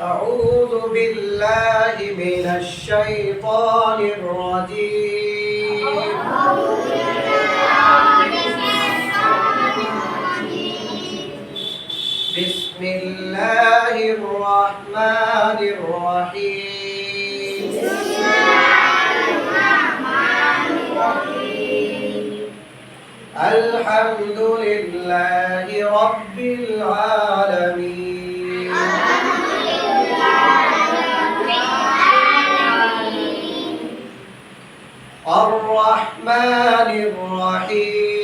أعوذ بالله من الشيطان الرجيم بسم الله الرحمن الرحيم الحمد لله رب العالمين الرحمن الرحيم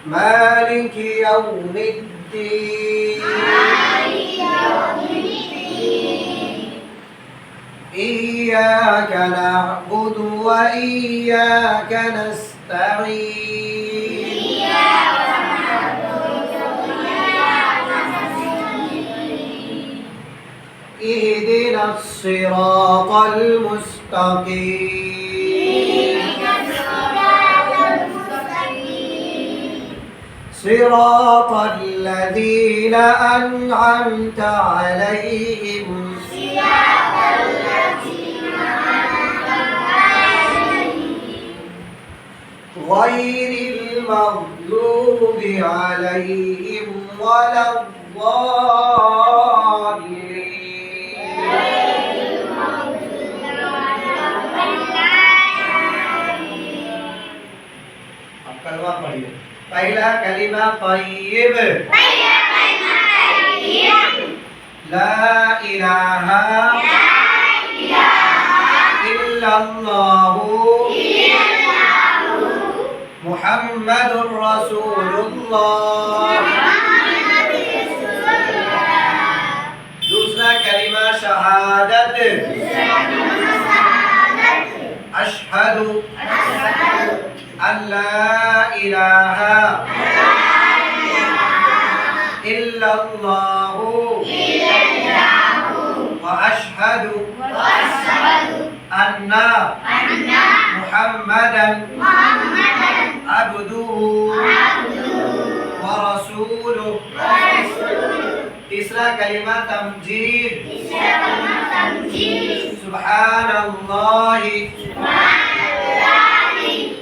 مالك يوم الدين إياك نعبد وإياك نستعين اهدنا الصراط المستقيم صراط الذين أنعمت عليهم غير المغضوب عليهم ولا الضالين अब कलमा पढ़िए पहला कलिमा तय्यब ला इलाहा इल्लल्लाहु मुहम्मदुर रसूलुल्लाह दूसरा कलिमा शहादत अशहदु अल्ला इलाहा इल्लल्लाहु व अशहदु अन्ना मुहम्मदन अब्दुहु व रसूलुहु तीसरा कलिमा तमजीद सुब्हानल्लाहि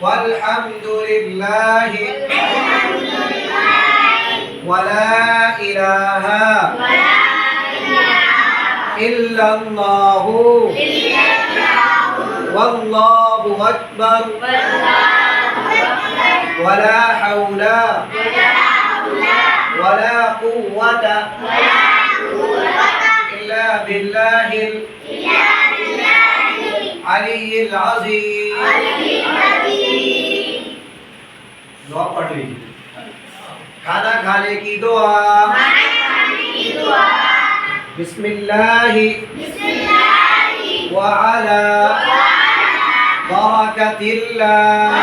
वल्हम्दुलिल्लाहि वला इलाहा इल्लल्लाहु वल्लाहु अकबर वला हौला वला कुव्वता इल्ला बिल्लाहिल अलीय्यिल अज़ीम दुआ पढ़ लीजिए खाना खाने की दुआ बिस्मिल्लाहि व अला बरकतिल्लाह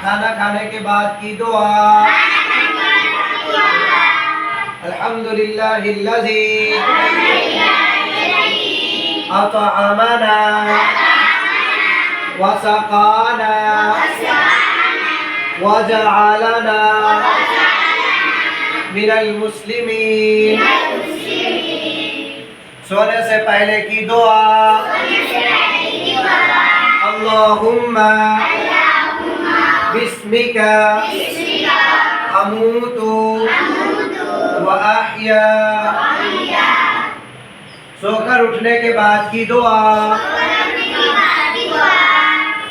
खाना खाने के बाद की दुआ अल्हम्दुलिल्लाहिल्लज़ी अतअमना व सक़ाना व जअलना मिनल मुस्लिमीन सोने से पहले की दुआ अल्लाहुम्मा बिस्मिका अमूतु व अहया सोकर उठने के बाद की दुआ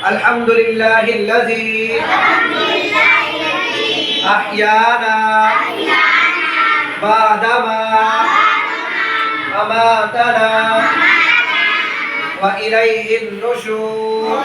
अल्हम्दुलिल्लाहिल्लज़ी अहयाना बादमा अमातना व इलैहिन नुशूर